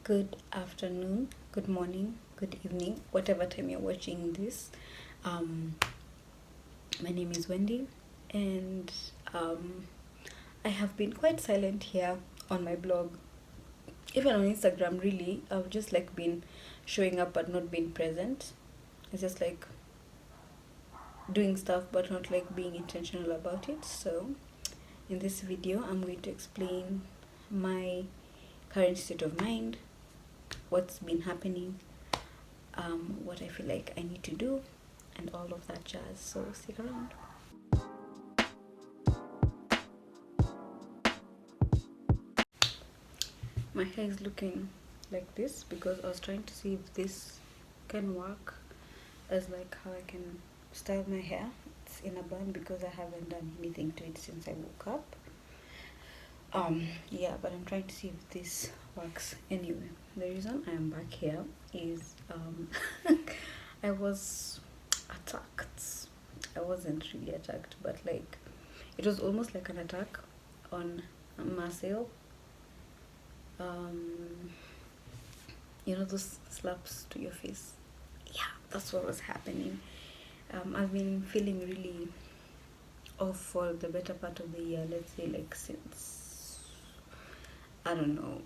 Good afternoon, good morning, good evening, whatever time you're watching this. Um, my name is Wendy, and I have been quite silent here on my blog, even on Instagram. Really, I've just like been showing up but not being present. It's just like doing stuff but not like being intentional about it. So, in this video, I'm going to explain my current state of mind, what's been happening, what I feel like I need to do, and all of that jazz. So stick around. My hair is looking like this because I was trying to see if this can work as like how I can style my hair. It's in a bun because I haven't done anything to it since I woke up. Yeah, but I'm trying to see if this works. Anyway, the reason I am back here is I was attacked. I wasn't really attacked, but like it was almost like an attack on Marcel. You know those slaps to your face. Yeah, that's what was happening. I've been feeling really off for the better part of the year. Let's say like since, I don't know,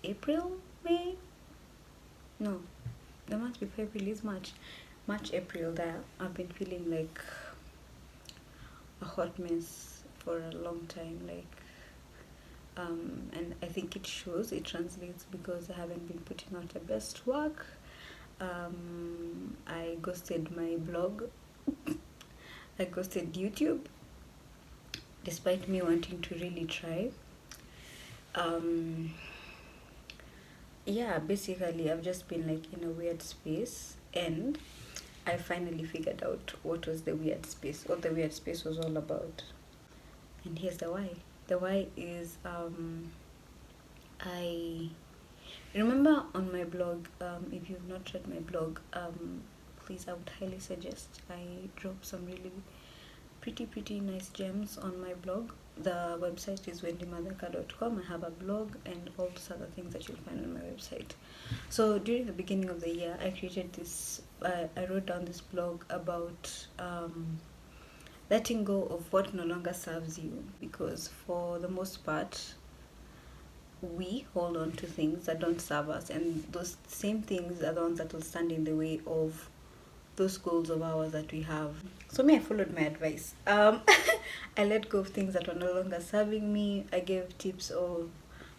April, May. No, the month before April is March, April. There, I've been feeling like a hot mess for a long time. And I think it shows, it translates because I haven't been putting out the best work. I ghosted my blog. I ghosted YouTube, despite me wanting to really try. Yeah, basically I've just been like in a weird space, and I finally figured out what was the weird space, what the weird space was all about. And here's the why. The why is I remember on my blog, if you've not read my blog, please, I would highly suggest. I drop some really pretty nice gems on my blog. The website is wendymadhaka.com. I have a blog and all those other things that you'll find on my website. So during the beginning of the year, I created this, I wrote down this blog about letting go of what no longer serves you, because for the most part we hold on to things that don't serve us, and those same things are the ones that will stand in the way of those goals of ours that we have. So me, I followed my advice. I let go of things that were no longer serving me. I gave tips of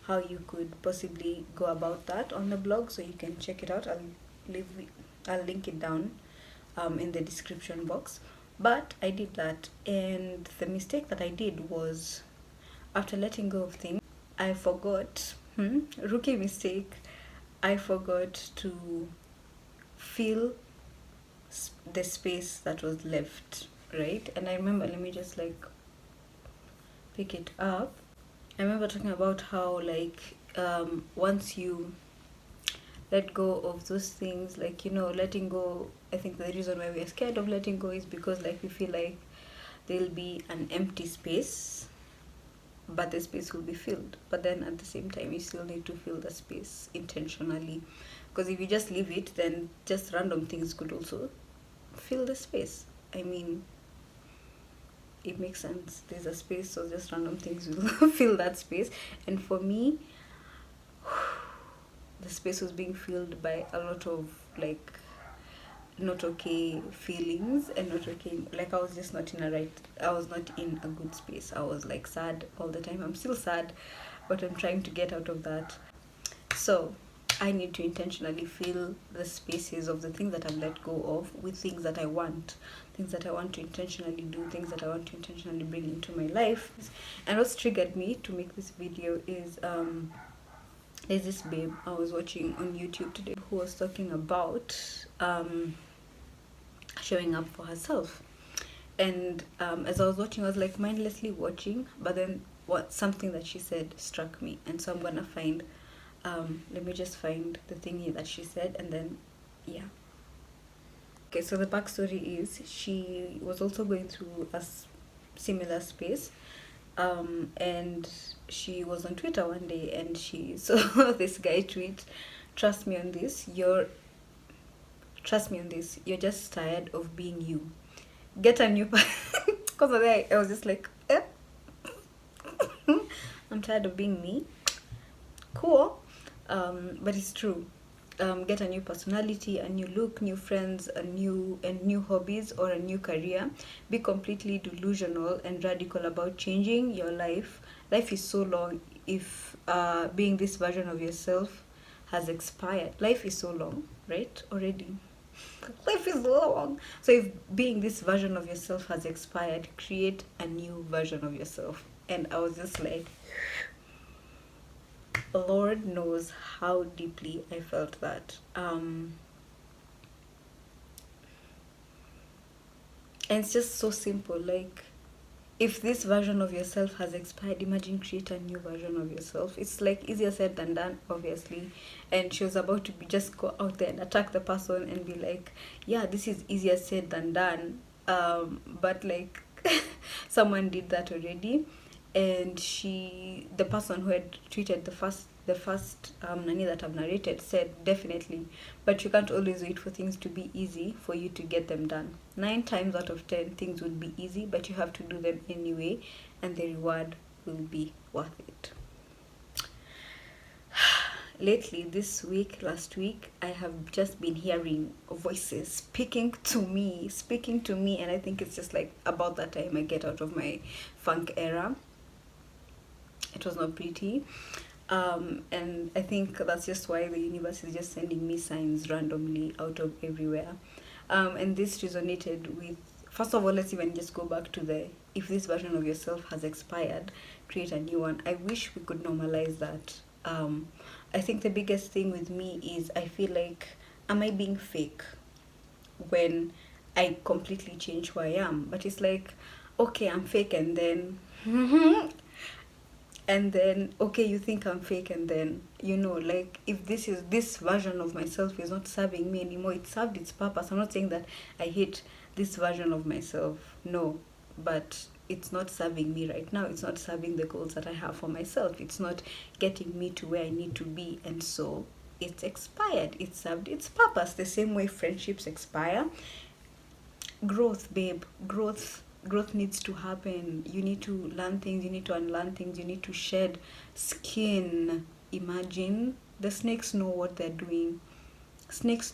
how you could possibly go about that on the blog, so you can check it out. I'll link it down in the description box. But I did that, and the mistake that I did was, after letting go of things, I forgot, rookie mistake, I forgot to fill the space that was left, right? And I remember, let me just like pick it up. I remember talking about how like once you let go of those things, like, you know, letting go, I think the reason why we're scared of letting go is because like we feel like there'll be an empty space, but the space will be filled. But then at the same time, you still need to fill the space intentionally, because if you just leave it, then just random things could also fill the space. I mean, it makes sense. There's a space, so just random things will fill that space. And for me, the space was being filled by a lot of like not okay feelings, and not okay, like I was just not in a right, I was not in a good space. I was like sad all the time. I'm still sad, but I'm trying to get out of that. So I need to intentionally fill the spaces of the things that I've let go of with things that I want, things that I want to intentionally do, things that I want to intentionally bring into my life. And what's triggered me to make this video is there's this babe I was watching on YouTube today who was talking about showing up for herself. And as I was watching, I was like mindlessly watching, but then something that she said struck me, and so I'm gonna find let me just find the thingy that she said, and then yeah. Okay, so the backstory is she was also going through a similar space, And she was on Twitter one day and she saw this guy tweet, "Trust me on this, you're just tired of being you. Get a new because of that I was just like, I'm tired of being me. Cool. But it's true. Get a new personality, a new look, new friends, new hobbies, or a new career. Be completely delusional and radical about changing your life. Life is so long. If being this version of yourself has expired, life is so long, right? Already, life is long. So if being this version of yourself has expired, create a new version of yourself. And I was just like, Lord knows how deeply I felt that. And it's just so simple. Like, if this version of yourself has expired, imagine create a new version of yourself. It's like easier said than done, obviously. And she was about to just go out there and attack the person and be like, yeah, this is easier said than done. But like, someone did that already. And the person who had tweeted the first nani that I've narrated said, definitely, but you can't always wait for things to be easy for you to get them done. 9 times out of 10 things would be easy, but you have to do them anyway, and the reward will be worth it. Lately, this week, last week, I have just been hearing voices speaking to me, and I think it's just like about that time I get out of my funk era. It was not pretty. And I think that's just why the universe is just sending me signs randomly out of everywhere. And this resonated with, first of all, let's even just go back to the, if this version of yourself has expired, create a new one. I wish we could normalize that. I think the biggest thing with me is I feel like, am I being fake when I completely change who I am? But it's like, okay, I'm fake, and then and then okay, you think I'm fake, and then like, if this version of myself is not serving me anymore, it served its purpose. I'm not saying that I hate this version of myself, no, but it's not serving me right now. It's not serving the goals that I have for myself. It's not getting me to where I need to be, and so it's expired. It served its purpose. The same way friendships expire. Growth, babe, growth needs to happen. You need to learn things, you need to unlearn things, you need to shed skin. Imagine, the snakes know what they're doing. Snakes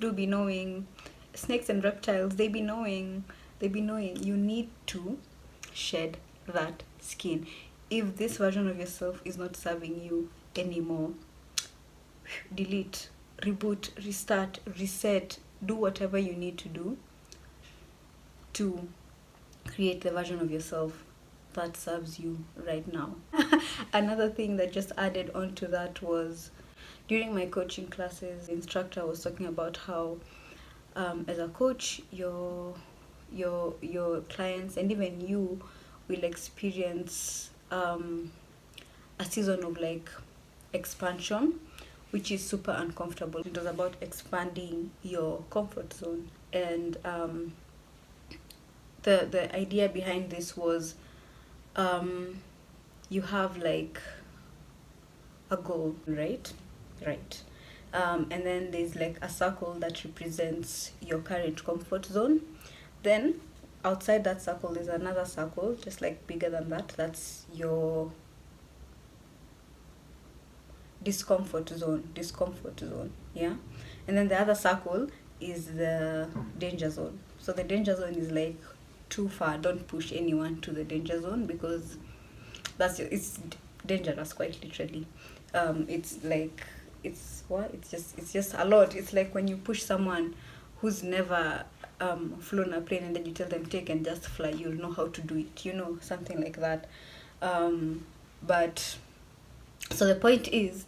do be knowing. Snakes and reptiles, they be knowing. You need to shed that skin. If this version of yourself is not serving you anymore, delete, reboot, restart, reset, do whatever you need to do to create the version of yourself that serves you right now. Another thing that just added on to that was, during my coaching classes, the instructor was talking about how, as a coach, your clients and even you will experience a season of like expansion, which is super uncomfortable. It was about expanding your comfort zone, and the idea behind this was, you have like a goal, right, and then there's like a circle that represents your current comfort zone. Then outside that circle there's another circle just like bigger than that, that's your discomfort zone, yeah. And then the other circle is the danger zone. So the danger zone is like too far. Don't push anyone to the danger zone, because it's dangerous, quite literally. It's like, it's just a lot. It's like when you push someone who's never flown a plane, and then you tell them take and just fly, you'll know how to do it, something like that. But so the point is,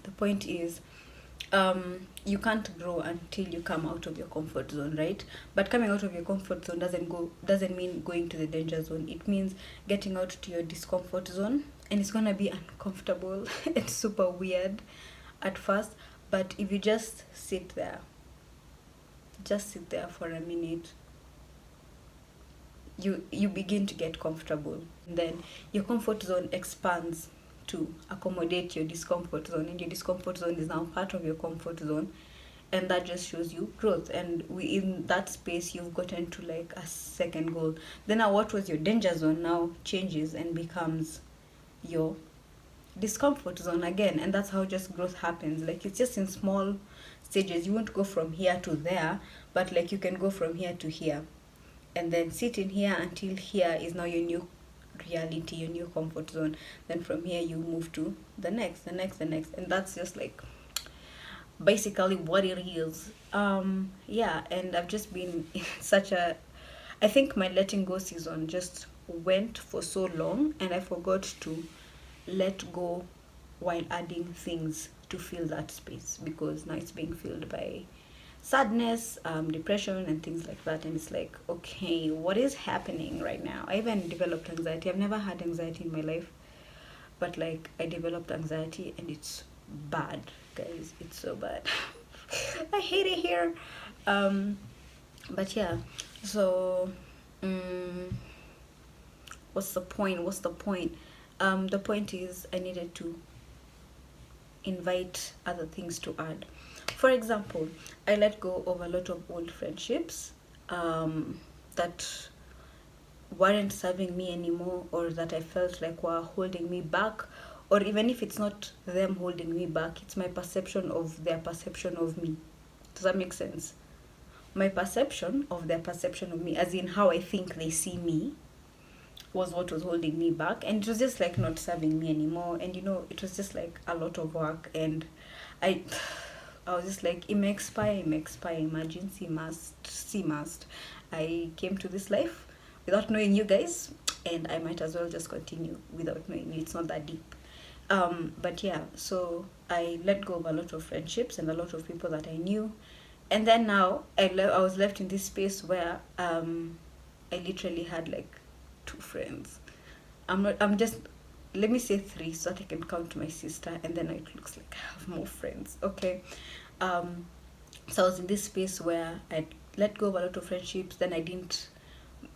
you can't grow until you come out of your comfort zone, right? But coming out of your comfort zone doesn't mean going to the danger zone. It means getting out to your discomfort zone, and it's gonna be uncomfortable and super weird at first. But if you just sit there for a minute, you begin to get comfortable, and then your comfort zone expands to accommodate your discomfort zone, and your discomfort zone is now part of your comfort zone, and that just shows you growth. And in that space you've gotten to like a second goal. Then now what was your danger zone now changes and becomes your discomfort zone again, and that's how just growth happens. Like it's just in small stages. You won't go from here to there, but like you can go from here to here, and then sit in here until here is now your new reality, your new comfort zone. Then from here you move to the next, and that's just like basically what it is. Yeah, and I've just been in such a, I think my letting go season just went for so long, and I forgot to let go while adding things to fill that space, because now it's being filled by sadness, depression, and things like that. And it's like, okay, what is happening right now? I even developed anxiety. I've never had anxiety in my life, but like I developed anxiety, and it's bad, guys. It's so bad. I hate it here. Um, but yeah, so um, what's the point? What's the point? The point is I needed to invite other things to add. For example, I let go of a lot of old friendships that weren't serving me anymore, or that I felt like were holding me back. Or even if it's not them holding me back, it's my perception of their perception of me. Does that make sense? My perception of their perception of me, as in how I think they see me, was what was holding me back, and it was just like not serving me anymore. And it was just like a lot of work, and I I was just like, it may expire, emergency must, see must. I came to this life without knowing you guys, and I might as well just continue without knowing you. It's not that deep. But yeah, so I let go of a lot of friendships and a lot of people that I knew, and then now I was left in this space where I literally had like two friends. I'm just, let me say three so that I can count my sister, and then it looks like I have more friends. Okay. Um, so I was in this space where I let go of a lot of friendships, then I didn't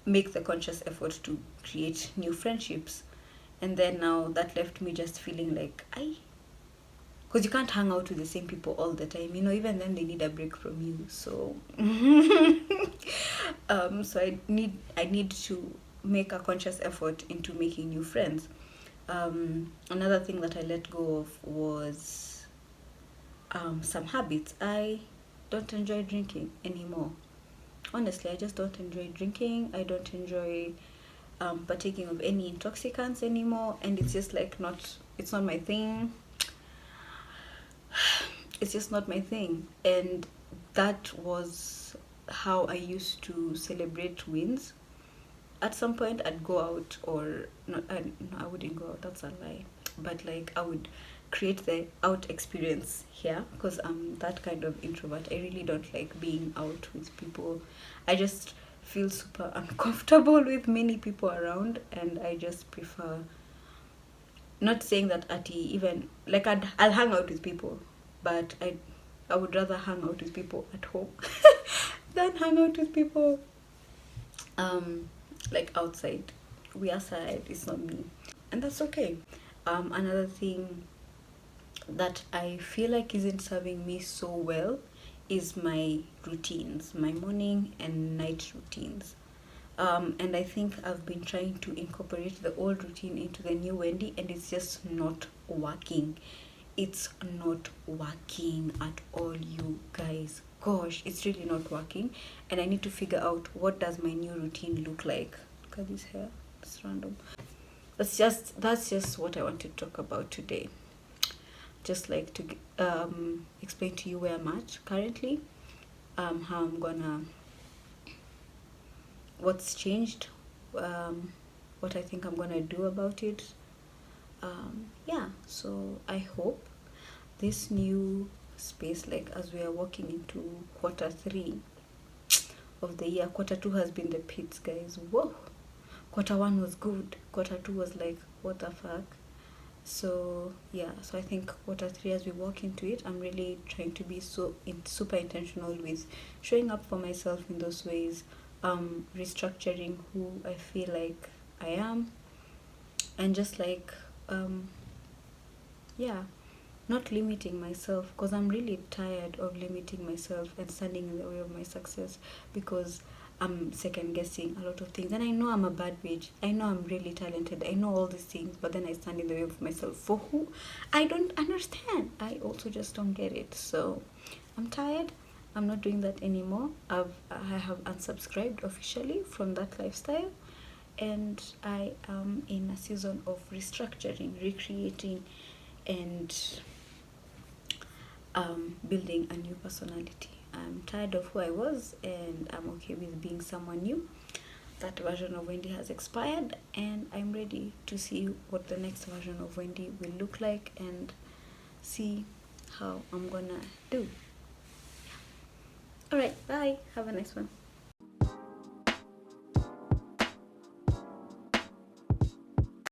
make the conscious effort to create new friendships. And then now that left me just feeling like because you can't hang out with the same people all the time, even then they need a break from you. So so I need to make a conscious effort into making new friends. Another thing that I let go of was some habits. I don't enjoy drinking anymore. Honestly, I just don't enjoy drinking. I don't enjoy partaking of any intoxicants anymore, and it's just like it's not my thing. It's just not my thing. And that was how I used to celebrate wins. At some point I'd go out, or not, no, I wouldn't go out, that's a lie, but like I would create the out experience here, because I'm that kind of introvert. I really don't like being out with people. I just feel super uncomfortable with many people around, and I just prefer, not saying that even like I'll hang out with people, but I would rather hang out with people at home than hang out with people like outside. We outside, it's not me, and that's okay. Another thing that I feel like isn't serving me so well is my routines, my morning and night routines. And I think I've been trying to incorporate the old routine into the new Wendy, and it's just not working. It's not working at all, you guys. Gosh, it's really not working, and I need to figure out what does my new routine look like. Look at this hair; it's random. That's just what I want to talk about today. Just like to explain to you where I'm at currently, how I'm gonna, what's changed, what I think I'm gonna do about it. Yeah, so I hope this new space, like as we are walking into quarter 3 of the year, quarter 2 has been the pits, guys. Whoa, quarter 1 was good, quarter 2 was like, what the fuck. So yeah, so I think quarter 3, as we walk into it, I'm really trying to be super intentional with showing up for myself in those ways, restructuring who I feel like I am, and just like yeah, not limiting myself, because I'm really tired of limiting myself and standing in the way of my success, because I'm second guessing a lot of things. And I know I'm a bad bitch. I know I'm really talented. I know all these things, but then I stand in the way of myself for who I don't understand. I also just don't get it. So I'm tired. I'm not doing that anymore. I have unsubscribed officially from that lifestyle, and I am in a season of restructuring, recreating, and building a new personality. I'm tired of who I was, and I'm okay with being someone new. That version of Wendy has expired, and I'm ready to see what the next version of Wendy will look like and see how I'm gonna do. Alright, bye. Have a nice one.